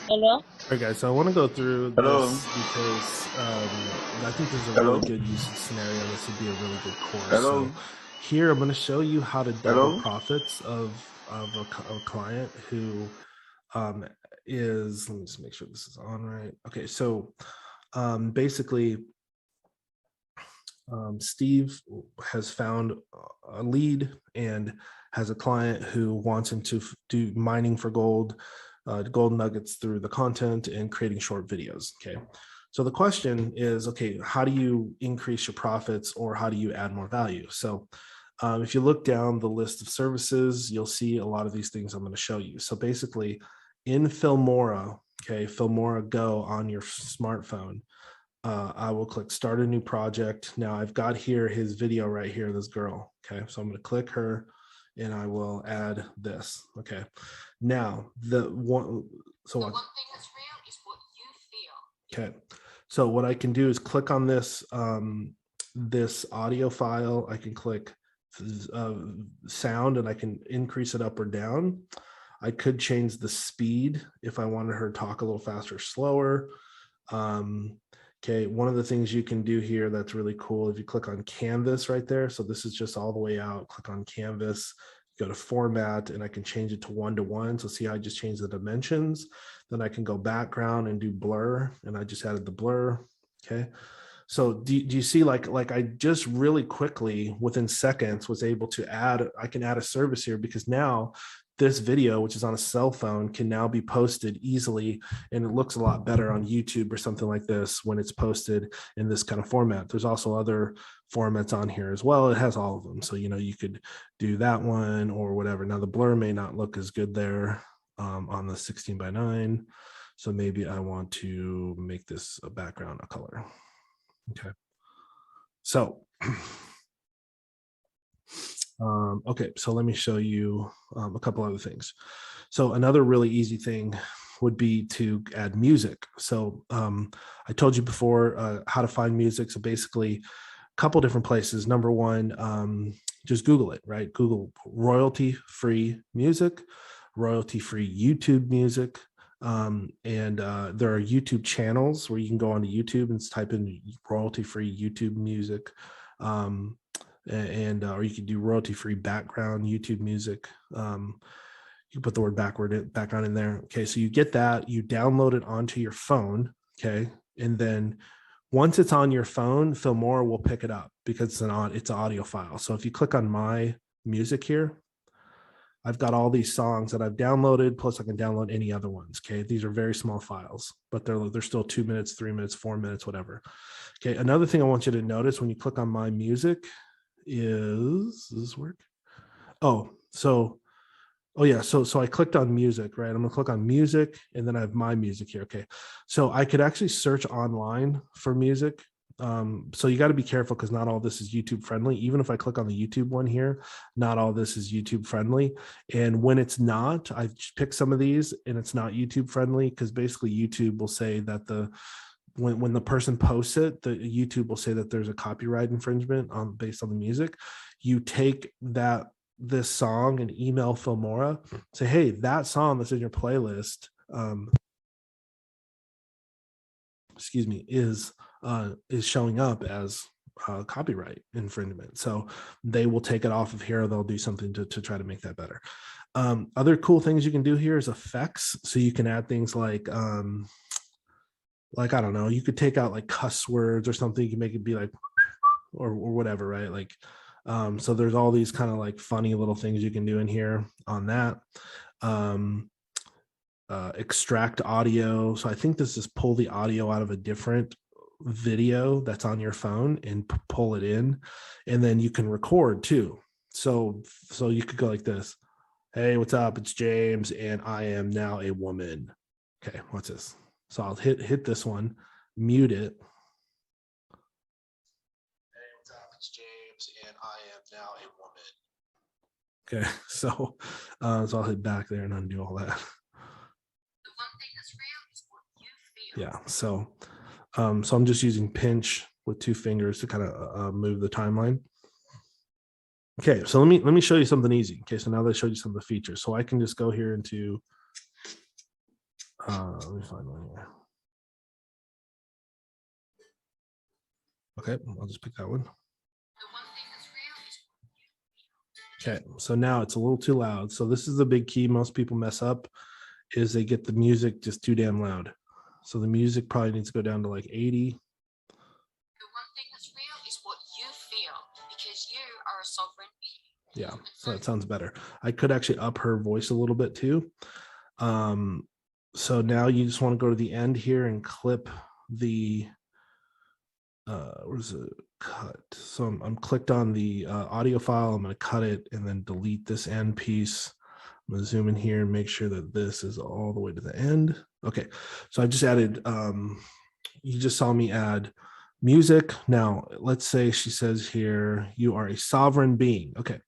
Hello? All right, guys, so I want to go through Hello, this because I think this is a really hello, good usage scenario. This would be a really good course. So hello, here I'm going to show you how to double hello. profits of a client who um, is, let me just make sure this is on right. Okay, so basically Steve has found a lead and has a client who wants him to do mining for gold nuggets through the content and creating short videos. Okay. So the question is, okay, how do you increase your profits or how do you add more value? So if you look down the list of services, you'll see a lot of these things I'm going to show you. So basically in Filmora, okay, Filmora Go on your smartphone, I will click start a new project. Now I've got here his video right here, this girl. Okay, so I'm going to click her and I will add this. Okay, now the one, so one thing that's real is what you feel. Okay, so what I can do is click on this this audio file. I can click sound and I can increase it up or down. I could change the speed if I wanted her to talk a little faster or slower. Okay, one of the things you can do here that's really cool, if you click on canvas right there, so this is just all the way out, click on canvas, go to format, and I can change it to 1:1. So see how I just changed the dimensions. Then I can go background and do blur, and I just added the blur. Okay, so do you see like I just really quickly within seconds was able to add, I can add a service here because now this video, which is on a cell phone, can now be posted easily, and it looks a lot better on YouTube or something like this when it's posted in this kind of format. There's also other formats on here as well. It has all of them. So, you know, you could do that one or whatever. Now the blur may not look as good there on the 16:9. So maybe I want to make this a background, a color. Okay. So, okay, so let me show you a couple other things. So another really easy thing would be to add music. So I told you before how to find music. So basically a couple different places. Number one, just Google it, right? Google royalty-free music, royalty-free YouTube music. And there are YouTube channels where you can go onto YouTube and type in royalty-free YouTube music. And or you could do royalty-free background YouTube music. You put the word background in there. Okay, so you get that, you download it onto your phone. Okay, and then once it's on your phone, Filmora will pick it up because it's an audio file. So if you click on my music here, I've got all these songs that I've downloaded, plus I can download any other ones. Okay, these are very small files, but they're still 2 minutes, 3 minutes, 4 minutes, whatever. Okay, another thing I want you to notice when you click on my music is, does this work? Oh, so yeah, so I clicked on music, right? I'm gonna click on music and then I have my music here. Okay, so I could actually search online for music. So you got to be careful because not all this is YouTube friendly. Even if I click on the YouTube one here, not all this is YouTube friendly. And when it's not, I pick some of these and it's not YouTube friendly because basically YouTube will say that when the person posts it, the YouTube will say that there's a copyright infringement based on the music. You take this song and email Filmora, say, hey, that song that's in your playlist, is showing up as copyright infringement. So they will take it off of here. They'll do something to try to make that better. Other cool things you can do here is effects. So you can add things like I don't know, you could take out like cuss words or something. You can make it be like, or whatever, right? Like, so there's all these kind of like funny little things you can do in here on that. Extract audio. So I think this is pull the audio out of a different video that's on your phone and pull it in, and then you can record too. So you could go like this. Hey, what's up? It's James, and I am now a woman. Okay, what's this? So I'll hit this one, mute it. Hey, what's up? It's James, and I am now a woman. Okay, so I'll hit back there and undo all that. Yeah, so I'm just using pinch with 2 fingers to kind of move the timeline. Okay, so let me show you something easy. Okay, so now that I showed you some of the features, so I can just go here into Let me find one here. Okay, I'll just pick that one. Okay, so now it's a little too loud. So this is the big key most people mess up, is they get the music just too damn loud. So the music probably needs to go down to like 80. The one thing that's real is what you feel, because you are a sovereign being. Yeah, so that sounds better. I could actually up her voice a little bit too. So now you just want to go to the end here and clip the where's the cut? So I'm clicked on the audio file. I'm going to cut it and then delete this end piece. I'm going to zoom in here and make sure that this is all the way to the end. Okay, so I just added, you just saw me add music. Now, let's say she says here, you are a sovereign being. Okay,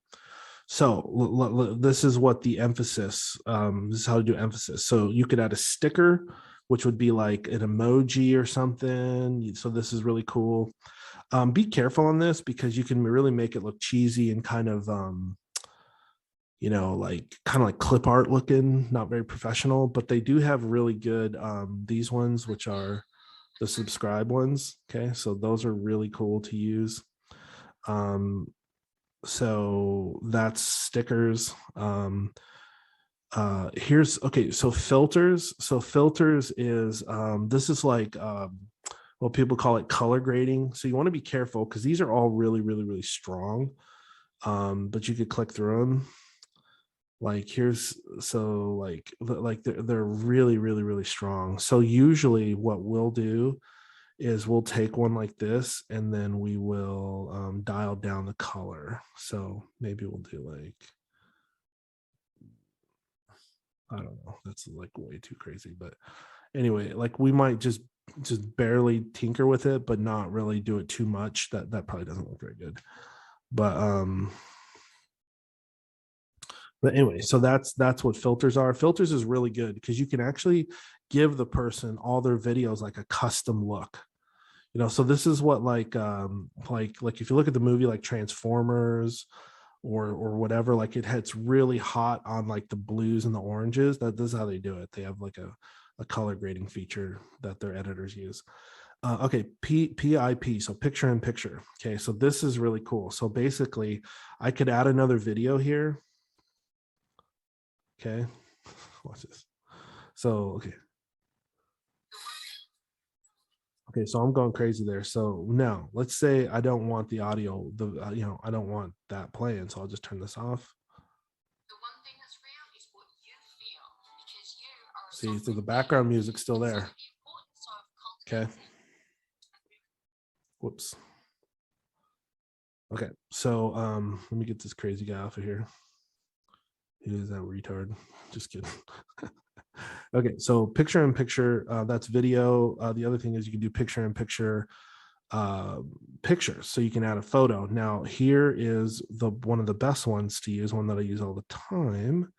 so this is what the emphasis, this is how to do emphasis. So you could add a sticker, which would be like an emoji or something. So this is really cool. Be careful on this because you can really make it look cheesy and kind of, like clip art looking, not very professional, but they do have really good, these ones, which are the subscribe ones. Okay. So those are really cool to use. So that's stickers. Here's okay. So filters. So filters is this is like well, people call it color grading. So you want to be careful because these are all really, really, really strong. But you could click through them. Like here's so like they're really, really, really strong. So usually what we'll do is we'll take one like this and then we will dial down the color. So maybe we'll do like, I don't know, that's like way too crazy. But anyway, like we might just barely tinker with it, but not really do it too much. That probably doesn't look very good. But anyway, so that's what filters are. Filters is really good because you can actually give the person all their videos like a custom look. So this is what like if you look at the movie like Transformers or whatever, like it's really hot on like the blues and the oranges. This is how they do it. They have like a color grading feature that their editors use. Okay, PIP, so picture in picture. Okay, so this is really cool. So basically, I could add another video here. Okay, watch this. So okay, so I'm going crazy there. So now let's say I don't want the audio, I don't want that playing. So I'll just turn this off. The one thing that's real is what you feel, because you are. See, so the background music's still there. Okay. Whoops. Okay, so let me get this crazy guy off of here. Who is that retard? Just kidding. Okay, so picture in picture, that's video. The other thing is you can do picture in picture pictures, so you can add a photo. Now here is one of the best ones to use, one that I use all the time.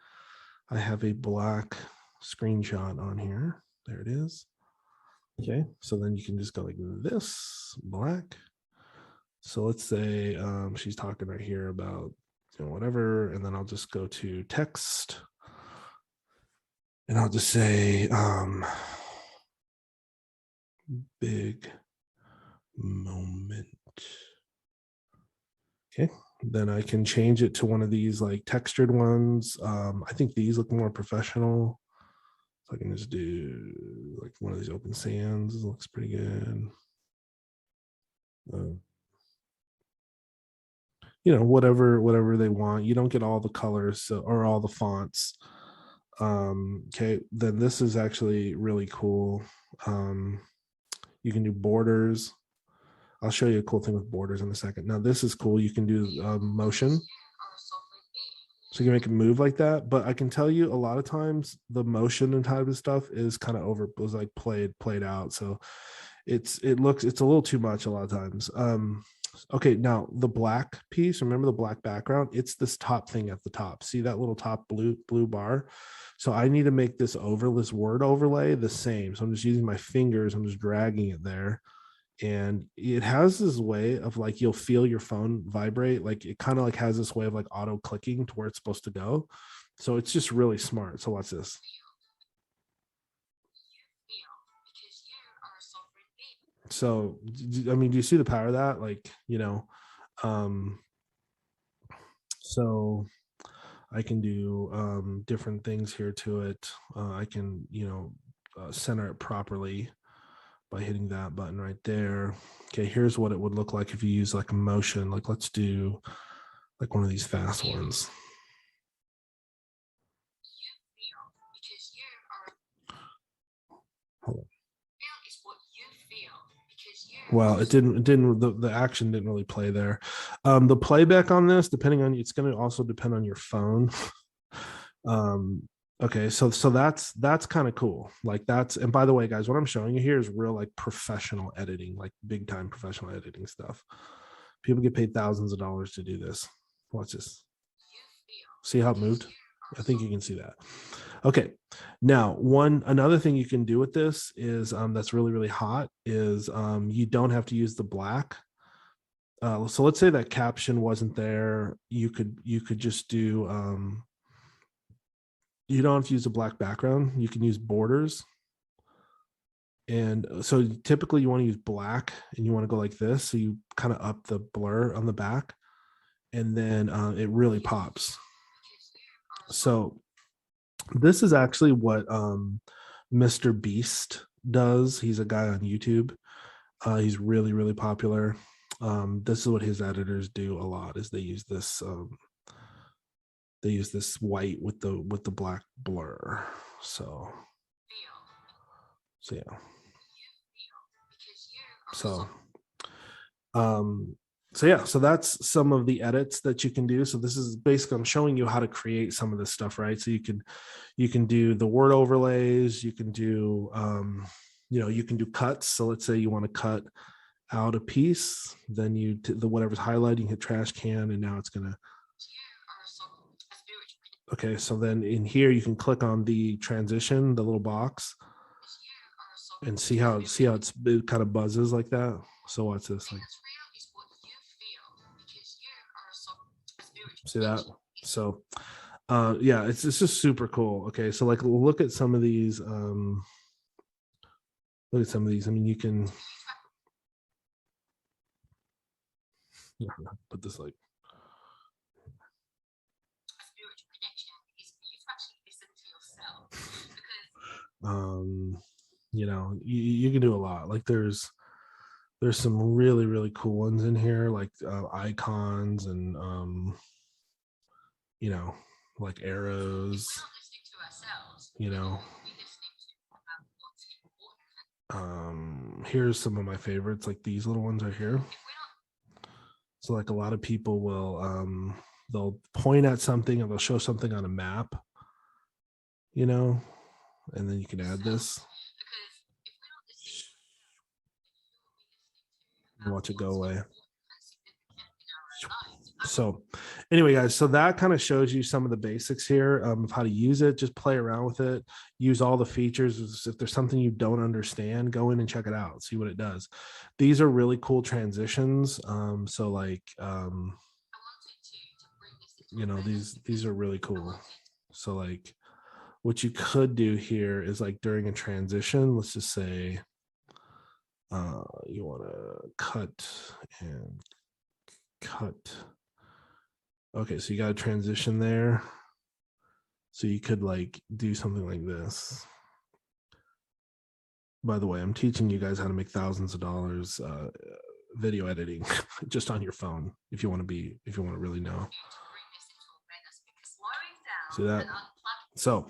I have a black screenshot on here. There it is. Okay, so then you can just go like this, black. So let's say she's talking right here about whatever, and then I'll just go to text and I'll just say big moment. Okay, then I can change it to one of these like textured ones. I think these look more professional. So I can just do like one of these open sans. It looks pretty good. Whatever they want. You don't get all the colors or all the fonts. Okay, then this is actually really cool. You can do borders. I'll show you a cool thing with borders in a second. Now this is cool. You can do motion. So you can make it move like that. But I can tell you a lot of times the motion and type of stuff is kind of played out. So it's a little too much a lot of times. Okay, now the black piece, remember the black background? It's this top thing at the top. See that little top blue bar? So I need to make this word overlay the same. So I'm just using my fingers. I'm just dragging it there. And it has this way of like, you'll feel your phone vibrate. Like it kind of like has this way of like auto clicking to where it's supposed to go. So it's just really smart. So watch this. So, I mean, do you see the power of that? Like, so I can do different things here to it. I can, center it properly by hitting that button right there. Okay, here's what it would look like if you use like a motion. Like, let's do like one of these fast ones. Well, it didn't, the action didn't really play there. The playback on this, depending on, it's going to also depend on your phone. Okay, so that's kind of cool. Like that's, and by the way, guys, what I'm showing you here is real like professional editing, like big time professional editing stuff. People get paid thousands of dollars to do this. Watch this. See how it moved? I think you can see that. Okay, now another thing you can do with this is that's really, really hot is you don't have to use the black. So let's say that caption wasn't there. You could just do you don't have to use a black background. You can use borders. And so typically you want to use black and you want to go like this. So you kind of up the blur on the back and then it really pops. So this is actually what Mr. Beast does. He's a guy on YouTube. He's really, really popular. This is what his editors do a lot is they use this white with the black blur. So yeah. So yeah, so that's some of the edits that you can do. So this is basically, I'm showing you how to create some of this stuff, right? So you can do the word overlays, you can do you can do cuts. So let's say you want to cut out a piece, then the whatever's highlighted, you hit trash can, and now it's gonna. Okay, so then in here you can click on the transition, the little box, and see how it kind of buzzes like that. So watch this. Like, see that? So yeah, it's just super cool. Okay, so like look at some of these. Look at some of these. I mean, you can put this like. You can do a lot. Like there's some really, really cool ones in here, like icons and like arrows. Here's some of my favorites, like these little ones right here. So like a lot of people will they'll point at something and they'll show something on a map, and then you can add this. Watch it go away. So anyway, guys, so that kind of shows you some of the basics here of how to use it. Just play around with it, use all the features. If there's something you don't understand, go in and check it out, see what it does. These are really cool transitions. So like these are really cool. So like what you could do here is like during a transition, let's just say you want to cut and cut. Okay, so you got a transition there. So you could like do something like this. By the way, I'm teaching you guys how to make thousands of dollars video editing just on your phone if you want to really know. See that? So,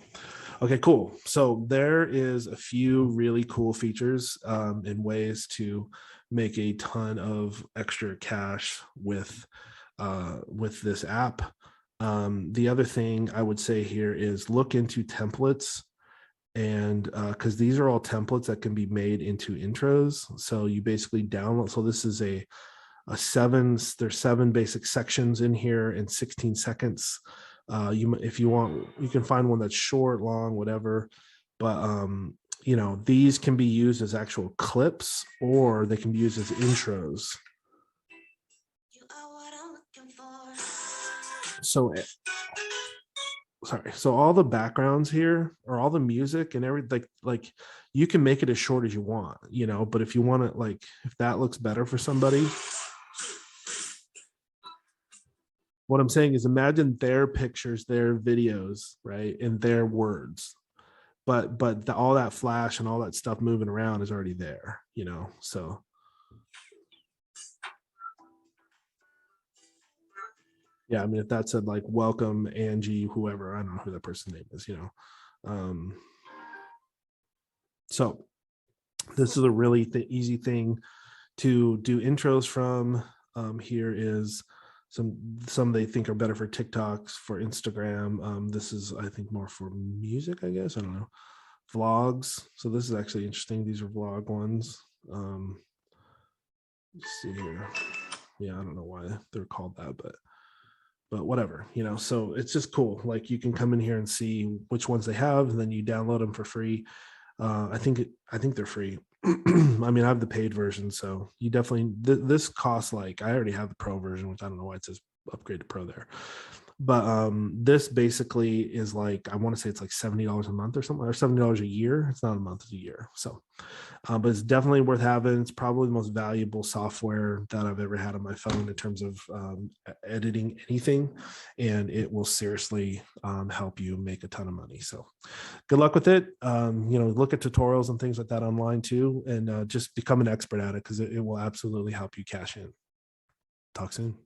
okay, cool. So there is a few really cool features and ways to make a ton of extra cash with this app. The other thing I would say here is look into templates, and because these are all templates that can be made into intros. So you basically download. So this is there's 7 basic sections in here in 16 seconds. If you want, you can find one that's short, long, whatever. But these can be used as actual clips, or they can be used as intros. So sorry. So all the backgrounds here, or all the music and everything, like you can make it as short as you want, you know, but if you want to, like, if that looks better for somebody, what I'm saying is imagine their pictures, their videos, right? And their words. But all that flash and all that stuff moving around is already there, you know. So yeah, I mean, if that said like welcome Angie, whoever, I don't know who that person's name is, you know. So this is a really easy thing to do intros from. Here is some they think are better for TikToks, for Instagram. This is, I think, more for music, I guess. I don't know. Vlogs. So this is actually interesting. These are vlog ones. Let's see here. Yeah, I don't know why they're called that, but whatever, you know. So it's just cool. Like you can come in here and see which ones they have, and then you download them for free. I think they're free. I mean, I have the paid version, so you definitely this costs, like, I already have the pro version, which I don't know why it says upgrade to pro there. But this basically is like, I want to say it's like $70 a month or something, or $70 a year. It's not a month, it's a year. So but it's definitely worth having. It's probably the most valuable software that I've ever had on my phone in terms of editing anything, and it will seriously help you make a ton of money. So good luck with it. You know, look at tutorials and things like that online too, and just become an expert at it, because it will absolutely help you cash in. Talk soon.